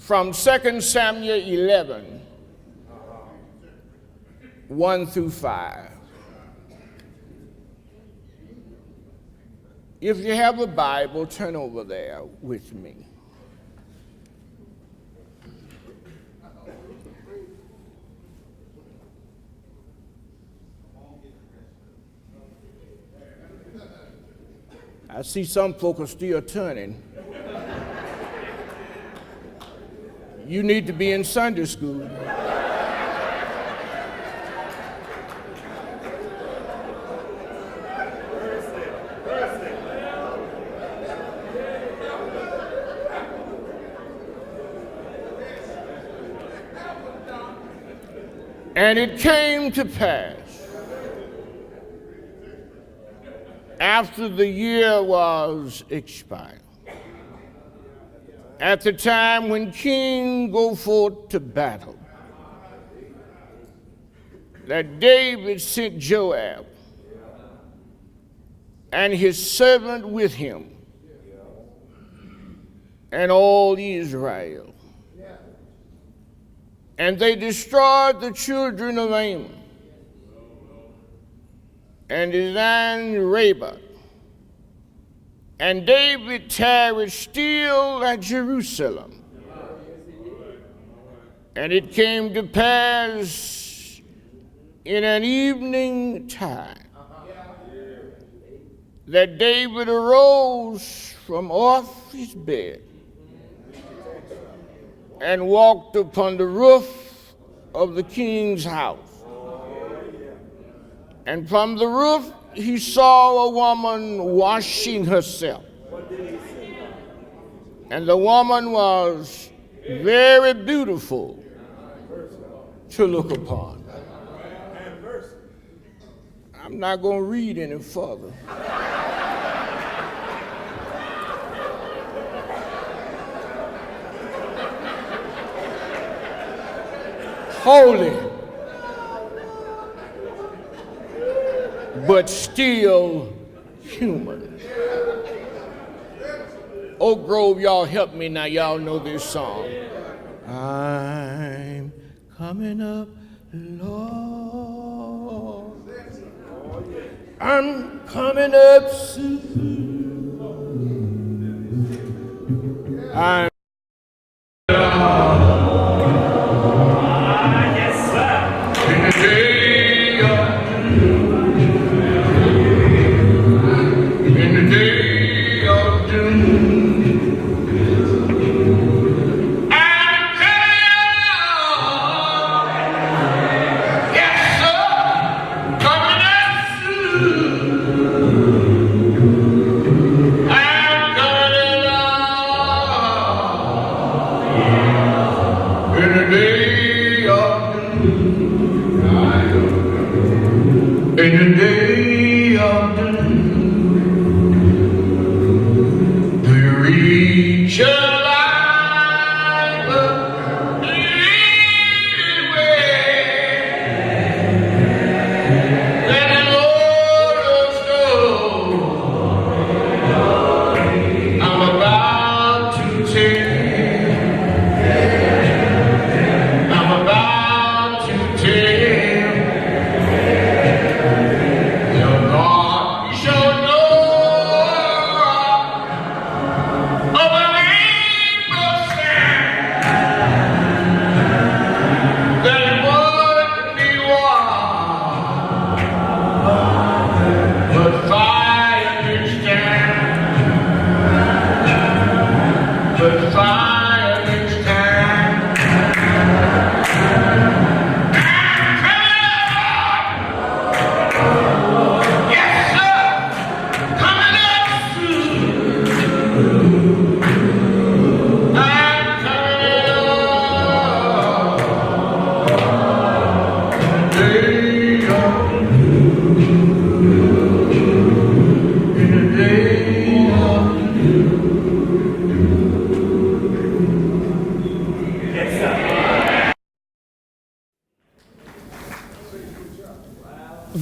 from 2 Samuel 11, 1 through 5. If you have a Bible, turn over there with me. I see some folk are still turning. You need to be in Sunday school. And it came to pass, after the year was expired, at the time when king go forth to battle, that David sent Joab and his servant with him and all Israel. And they destroyed the children of Ammon and designed Rabbah. And David tarried still at Jerusalem. And it came to pass in an evening time that David arose from off his bed and walked upon the roof of the king's house. And from the roof he saw a woman washing herself. And the woman was very beautiful to look upon. I'm not going to read any further. Holy, but still human. Oak Grove, y'all help me now. Y'all know this song. I'm coming up, Lord. I'm coming up soon. I'm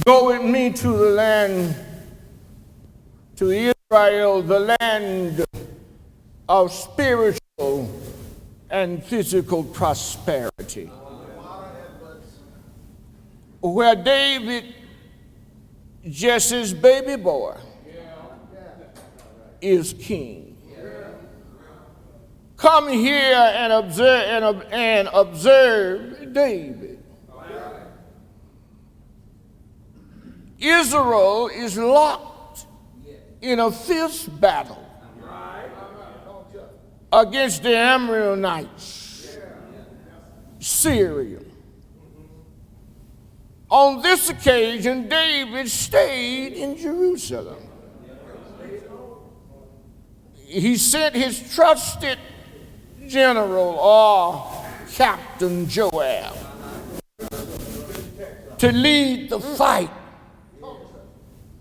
go with me to the land, to Israel, the land of spiritual and physical prosperity, where David, Jesse's baby boy, is king. Come here and observe David. Israel is locked in a fierce battle against the Ammonites, Syria. On this occasion, David stayed in Jerusalem. He sent his trusted general or Captain Joab to lead the fight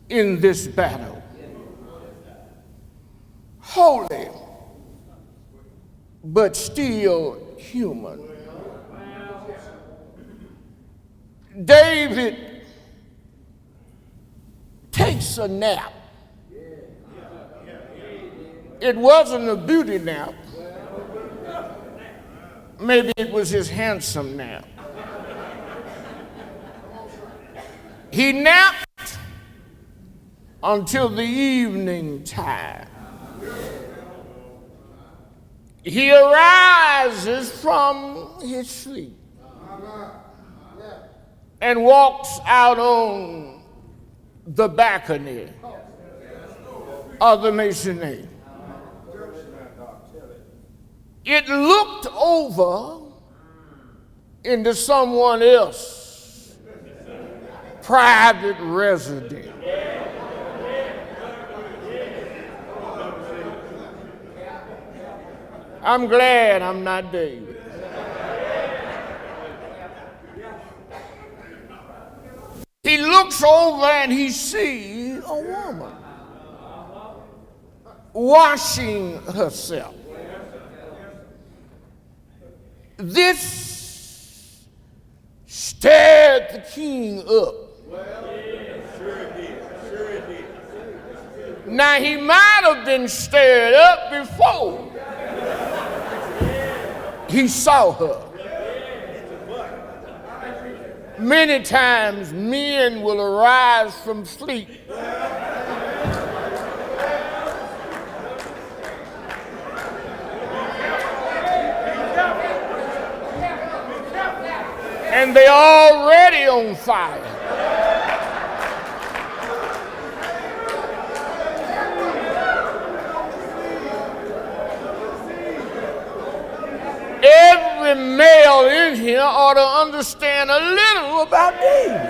in this battle. Holy, but still human, David takes a nap. It wasn't a beauty nap. Maybe it was his handsome nap. He napped until the evening time. He arises from his sleep and walks out on the balcony of the masonry. It looked over into someone else's private residence. I'm glad I'm not David. He looks over and he sees a woman washing herself. This stirred the king up. Now, he might have been stirred up before he saw her. Many times men will arise from sleep and they're already on fire. Every male in here ought to understand a little about David.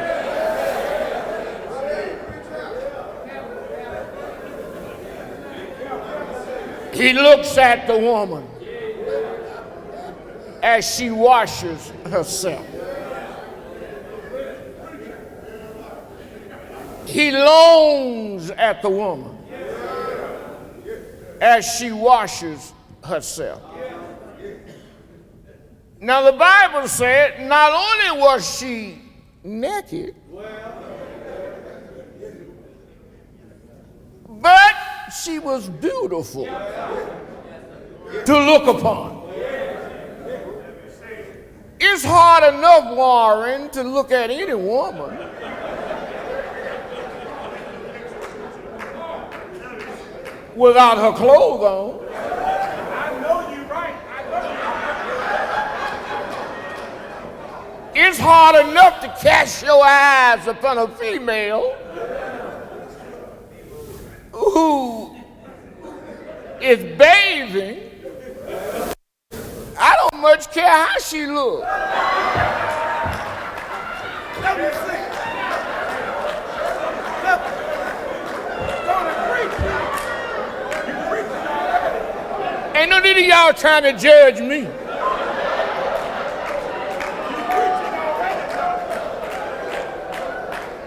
He looks at the woman as she washes herself. He longs at the woman as she washes herself. Now, the Bible said not only was she naked, but she was beautiful to look upon. It's hard enough, Warren, to look at any woman without her clothes on. I know you're right. It's hard enough to cast your eyes upon a female who is bathing. I don't much care how she looks. Let me see. Ain't no need of y'all trying to judge me.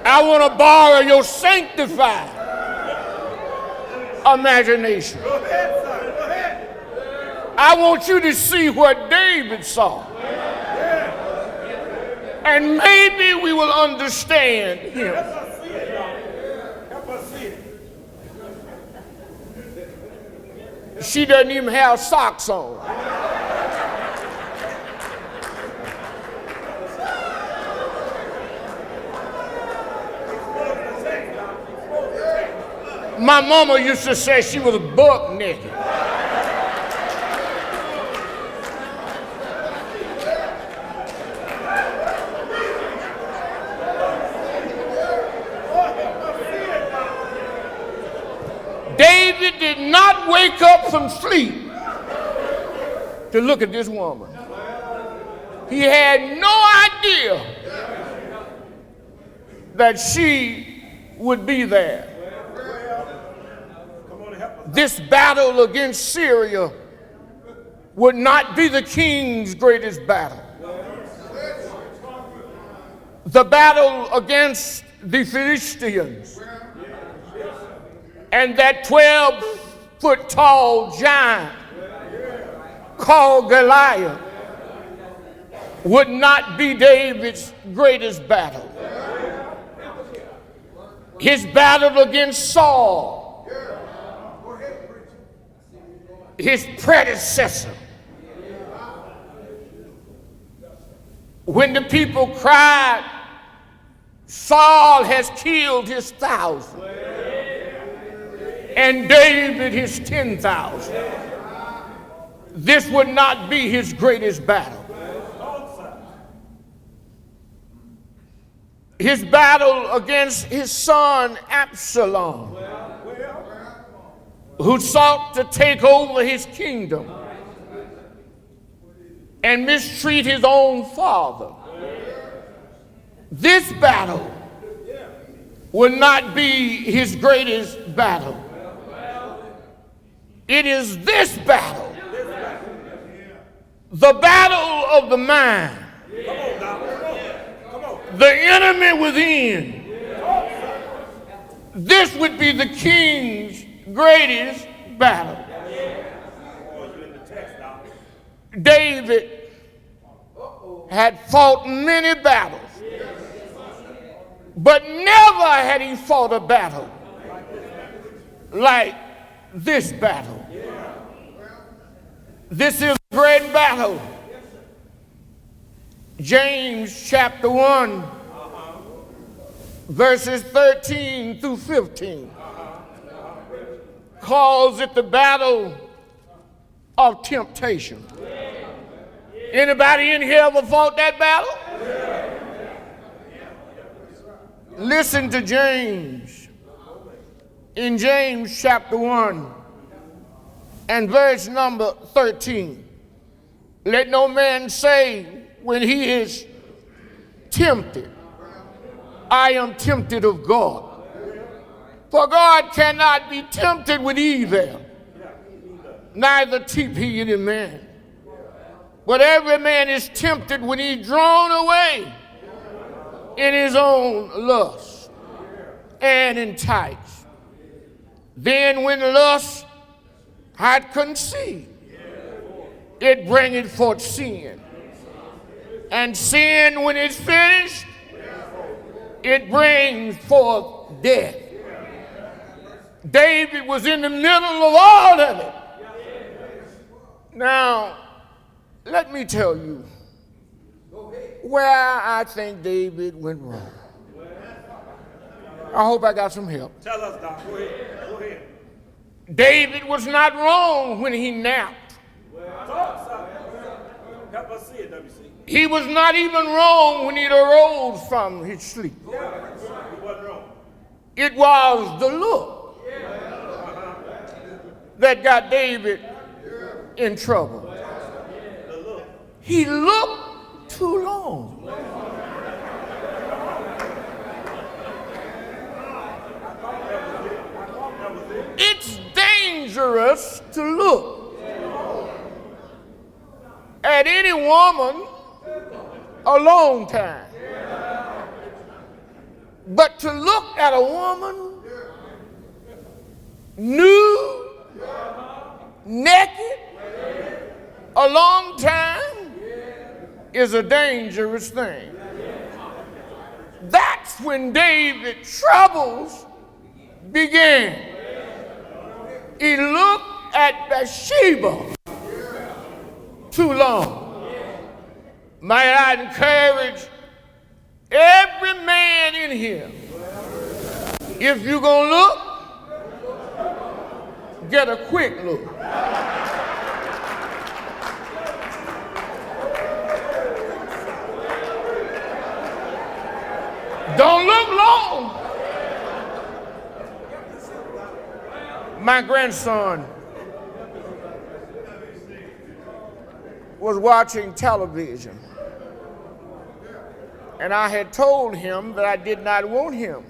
I want to borrow your sanctified imagination. Go ahead, son. Go ahead. I want you to see what David saw. And maybe we will understand him. Help us see it, y'all. Help us see it. She doesn't even have socks on. My mama used to say she was buck naked. David did not wake up from sleep to look at this woman. He had no idea that she would be there. This battle against Syria would not be the king's greatest battle. The battle against the Philistines and that 12-foot tall giant called Goliath would not be David's greatest battle. His battle against Saul, his predecessor, when the people cried, Saul has killed his 1,000 and David his 10,000. This would not be his greatest battle. His battle against his son Absalom, who sought to take over his kingdom and mistreat his own father. This battle will not be his greatest battle. It is this battle, the battle of the mind, the enemy within. This would be the king's greatest battle. David had fought many battles, but never had he fought a battle like this battle. This is a great battle. James chapter 1, verses 13 through 15 calls it the battle of temptation. Anybody in here ever fought that battle? Listen to James. In James chapter 1 and verse number 13. Let no man say when he is tempted, I am tempted of God. For God cannot be tempted with evil, neither tempt he any man. But every man is tempted when he's drawn away in his own lust and enticed. Then when lust had conceived, it bringeth forth sin. And sin, when it's finished, it brings forth death. David was in the middle of all of it. Now, let me tell you where I think David went wrong. I hope I got some help. Tell us, Doc. Go ahead. Go ahead. David was not wrong when he napped. Talk, son. Help us see it, WC. He was not even wrong when he arose from his sleep. He wasn't wrong. It was the look that got David in trouble. He looked too long. It's dangerous to look at any woman a long time. But to look at a woman nude, naked, a long time is a dangerous thing. That's when David's troubles began. He looked at Bathsheba too long. Might I encourage every man in here, if you're going to look, get a quick look. Don't look long. My grandson was watching television, and I had told him that I did not want him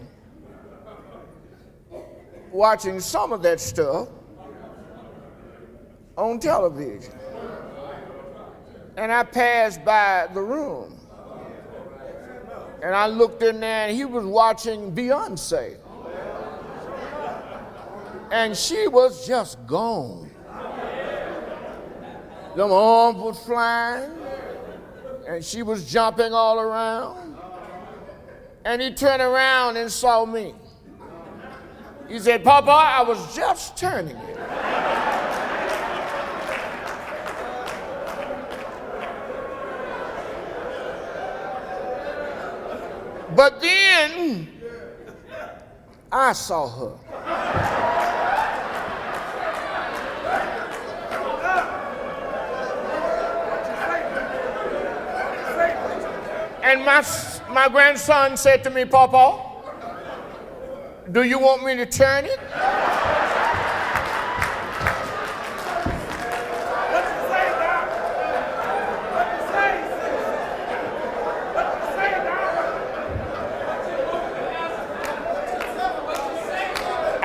watching some of that stuff on television. And I passed by the room, and I looked in there, and he was watching Beyonce. And she was just gone. Them arms was flying, and she was jumping all around. And he turned around and saw me. He said, "Papa, I was just turning it." But then I saw her. And my grandson said to me, "Papa, do you want me to turn it?"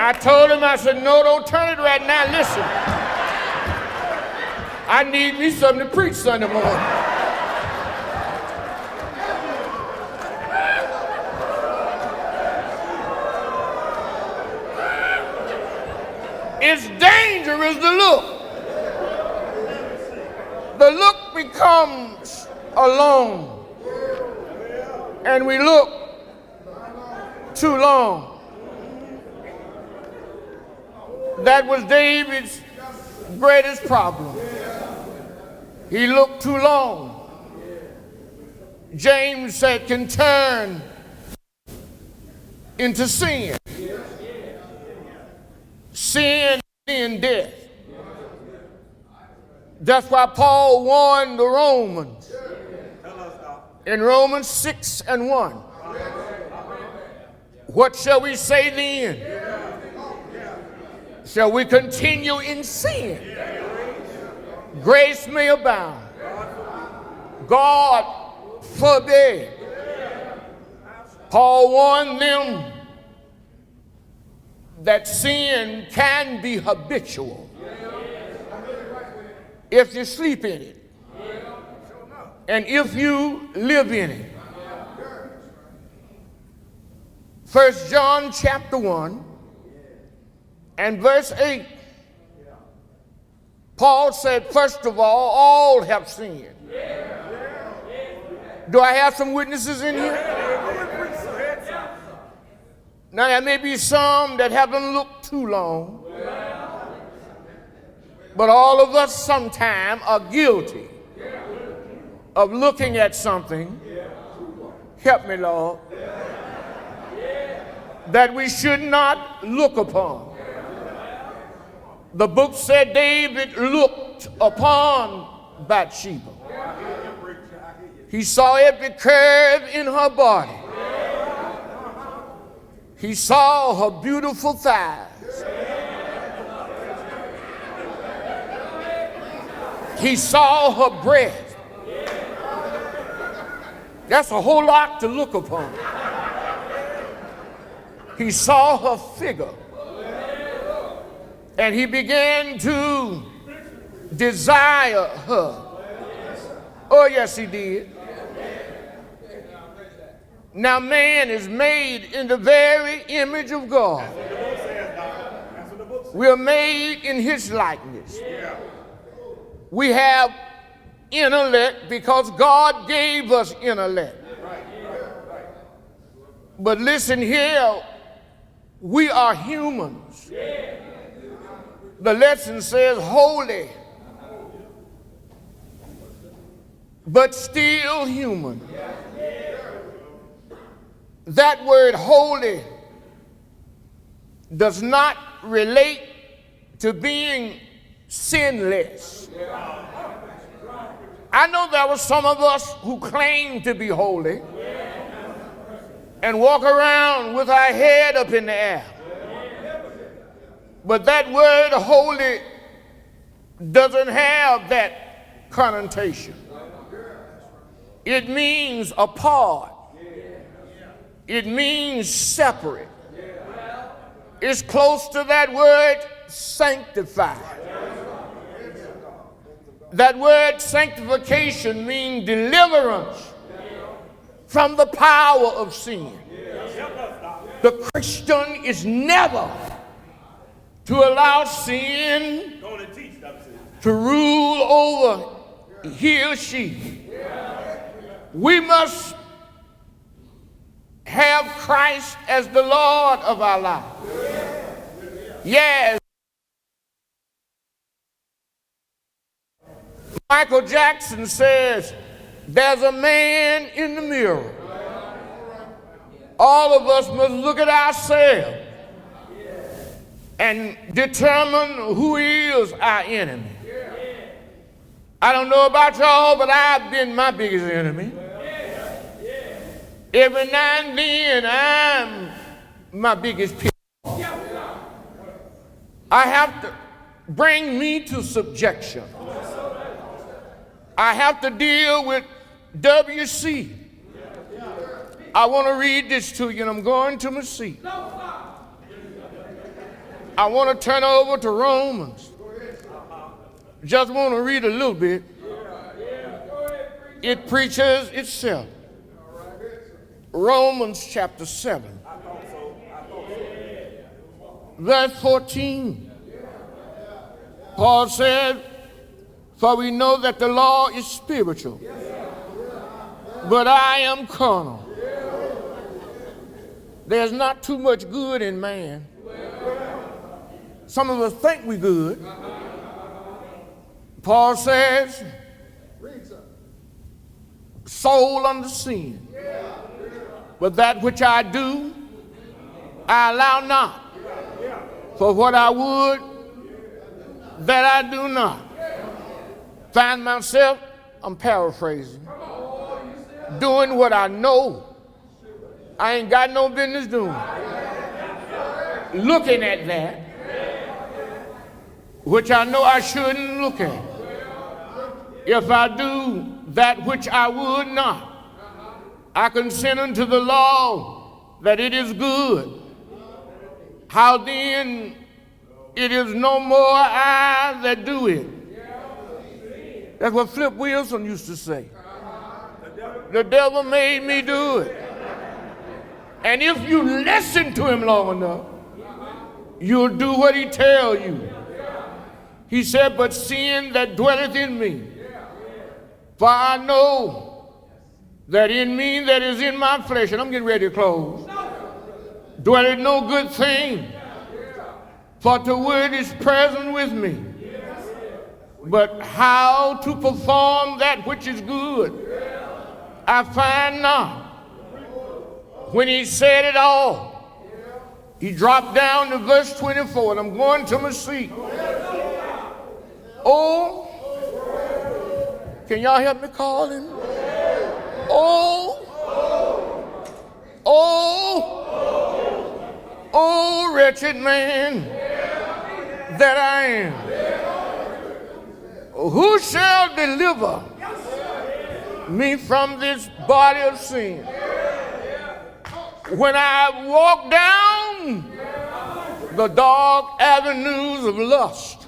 I told him, I said, "No, don't turn it right now. Listen, I need me something to preach Sunday morning." It's dangerous to look. The look becomes alone, and we look too long. That was David's greatest problem. He looked too long. James said, can turn into sin. Sin and death. That's why Paul warned the Romans in Romans 6:1. What shall we say then? Shall we continue in sin? Grace may abound. God forbid. Paul warned them that sin can be habitual if you sleep in it and if you live in it. 1 John chapter 1 and verse 8, Paul said, first of all have sinned. Do I have some witnesses in here? Now, there may be some that haven't looked too long, but all of us sometime are guilty of looking at something, help me, Lord, that we should not look upon. The book said David looked upon Bathsheba. He saw every curve in her body. He saw her beautiful thighs. He saw her breast. That's a whole lot to look upon. He saw her figure. And he began to desire her. Oh, yes, he did. Now, man is made in the very image of God. We are made in his likeness. We have intellect because God gave us intellect. But listen here, we are humans. The lesson says holy, but still human. That word holy does not relate to being sinless. I know there were some of us who claim to be holy and walk around with our head up in the air. But that word holy doesn't have that connotation. It means apart. It means separate. It's close to that word sanctified. That word sanctification means deliverance from the power of sin. The Christian is never to allow sin to rule over he or she. We must have Christ as the Lord of our lives. Yes. Michael Jackson says, there's a man in the mirror. All of us must look at ourselves and determine who is our enemy. I don't know about y'all, but I've been my biggest enemy. Every now and then, I'm my biggest pit. I have to bring me to subjection. I have to deal with WC. I want to read this to you, and I'm going to my seat. I want to turn over to Romans. Just want to read a little bit. It preaches itself. Romans chapter 7, verse 14. Paul said, for we know that the law is spiritual, but I am carnal. There's not too much good in man. Some of us think we're good. Paul says, soul under sin. But that which I do, I allow not. For what I would, that I do not. Find myself, I'm paraphrasing, doing what I know I ain't got no business doing. Looking at that, which I know I shouldn't look at. If I do that which I would not, I consent unto the law that it is good. How then it is no more I that do it. That's what Flip Wilson used to say. The devil made me do it. And if you listen to him long enough, you'll do what he tell you. He said, but sin that dwelleth in me, for I know that in me that is in my flesh, and I'm getting ready to close, dwelleth no good thing, for the word is present with me. But how to perform that which is good, I find not. When he said it all, he dropped down to verse 24, and I'm going to my seat. Oh, can y'all help me call him? Oh, wretched man that I am. Who shall deliver me from this body of sin? When I walk down the dark avenues of lust,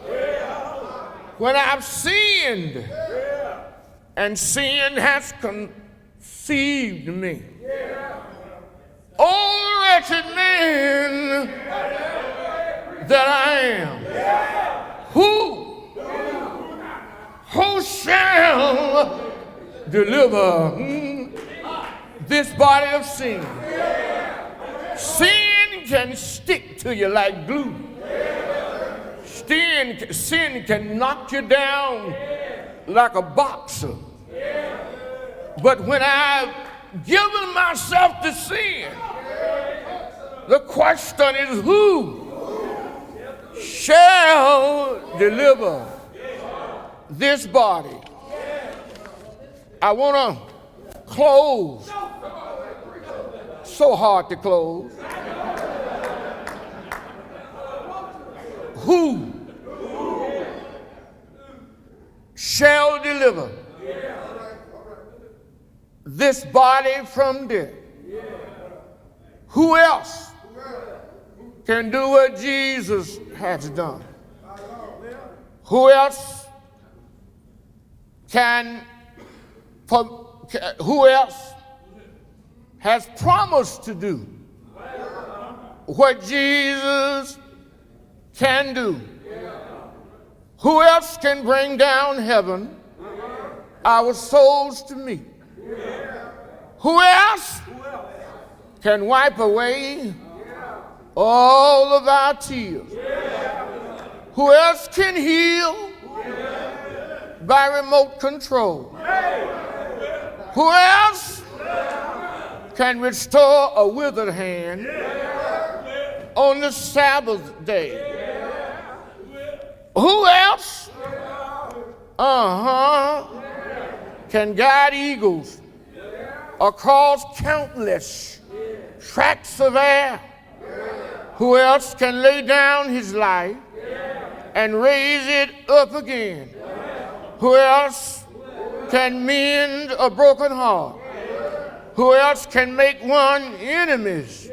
when I've sinned and sin has conceived me. Oh, wretched man that I am, who shall deliver this body of sin? Sin can stick to you like glue. Sin can knock you down like a boxer. But when I've given myself to sin, the question is who shall deliver this body. I want to close. So hard to close. Who shall deliver this body from death? Who else can do what Jesus has done? Who else who else has promised to do what Jesus can do? Who else can bring down heaven our souls to meet? Who else can wipe away all of our tears? Who else can heal by remote control? Who else can restore a withered hand on the Sabbath day? Who else can guide eagles across countless tracts of air? Who else can lay down his life and raise it up again? Who else can mend a broken heart? Who else can make one's enemies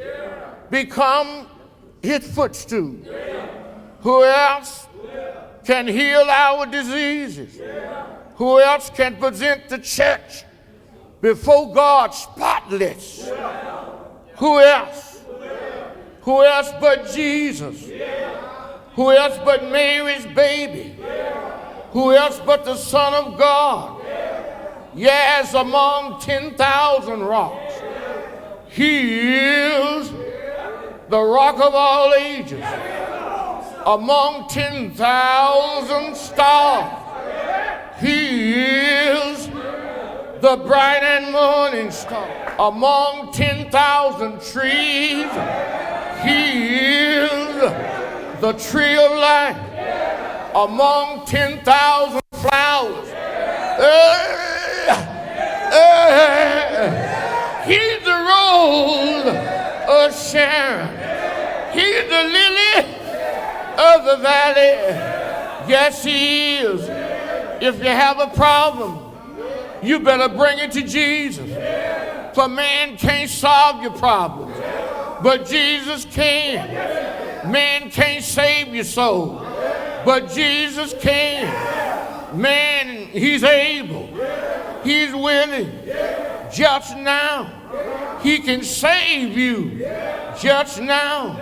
become his footstool? Who else can heal our diseases? Who else can present the church before God spotless? Who else? Who else but Jesus? Who else but Mary's baby? Who else but the Son of God? Yes, among 10,000 rocks, he is the rock of all ages. Among 10,000 stars, he is the bright and morning star. Among 10,000 trees, he is the tree of life. Among 10,000 flowers, he's the rose of Sharon. He's the lily of the valley. Yes, he is. If you have a problem, you better bring it to Jesus. For man can't solve your problems, but Jesus can. Man can't save your soul, but Jesus can. Man, he's able. He's willing. Just now, he can save you. Just now.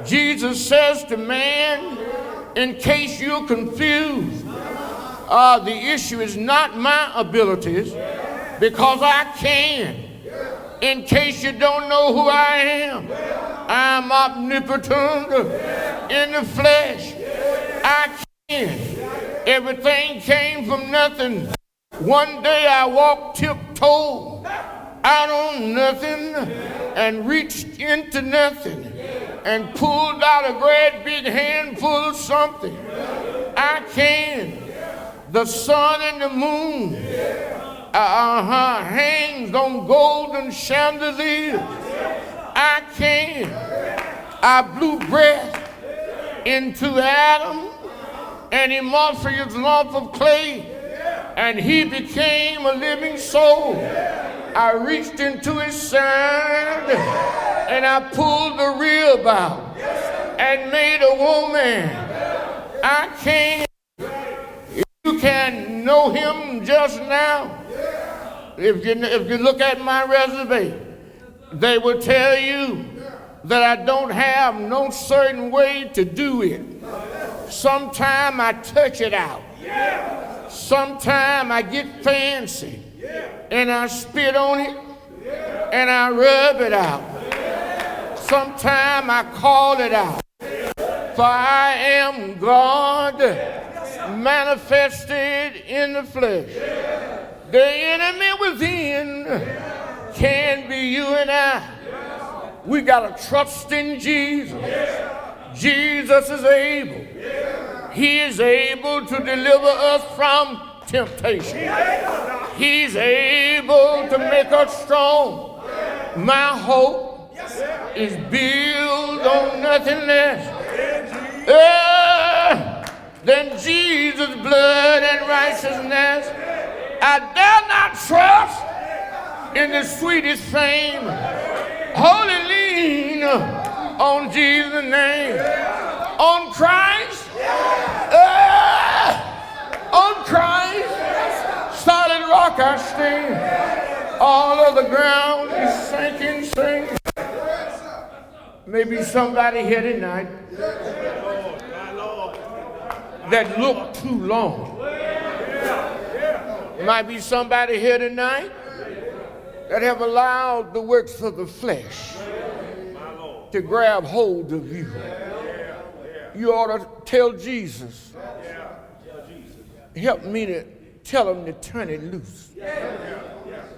Jesus says to man, in case you're confused, the issue is not my abilities, because I can. In case you don't know who I am, I'm omnipotent in the flesh. I can. Everything came from nothing. One day I walked tiptoe out on nothing and reached into nothing and pulled out a great big handful of something. I can. The sun and the moon hangs on golden chandeliers. I can. I blew breath into Adam, and he morphed his lump of clay, and he became a living soul. I reached into his side, and I pulled the rib out and made a woman. I can. You can know him just now. If you look at my resume, they will tell you that I don't have no certain way to do it. Sometime I touch it out. Sometime I get fancy and I spit on it and I rub it out. Sometime I call it out. For I am God manifested in the flesh. The enemy within can be you and I. We got to trust in Jesus. Jesus is able. He is able to deliver us from temptation. He's able to make us strong. My hope is built on nothing less than Jesus' blood and righteousness. I dare not trust in the sweetest fame. Wholly lean on Jesus' name. On Christ. On Christ. Solid rock I stand. All of the ground is sinking, sinking. Maybe somebody here tonight that looked too long. Might be somebody here tonight that have allowed the works of the flesh to grab hold of you. You ought to tell Jesus, help me to tell him to turn it loose.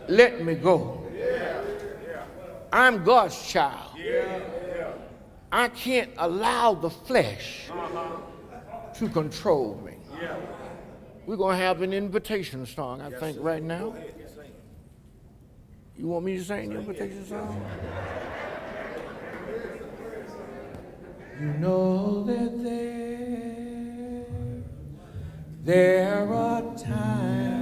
Let me go. I'm God's child. I can't allow the flesh to control me. We're going to have an invitation song, I think, right now. You want me to sing the invitation song? You know that there are times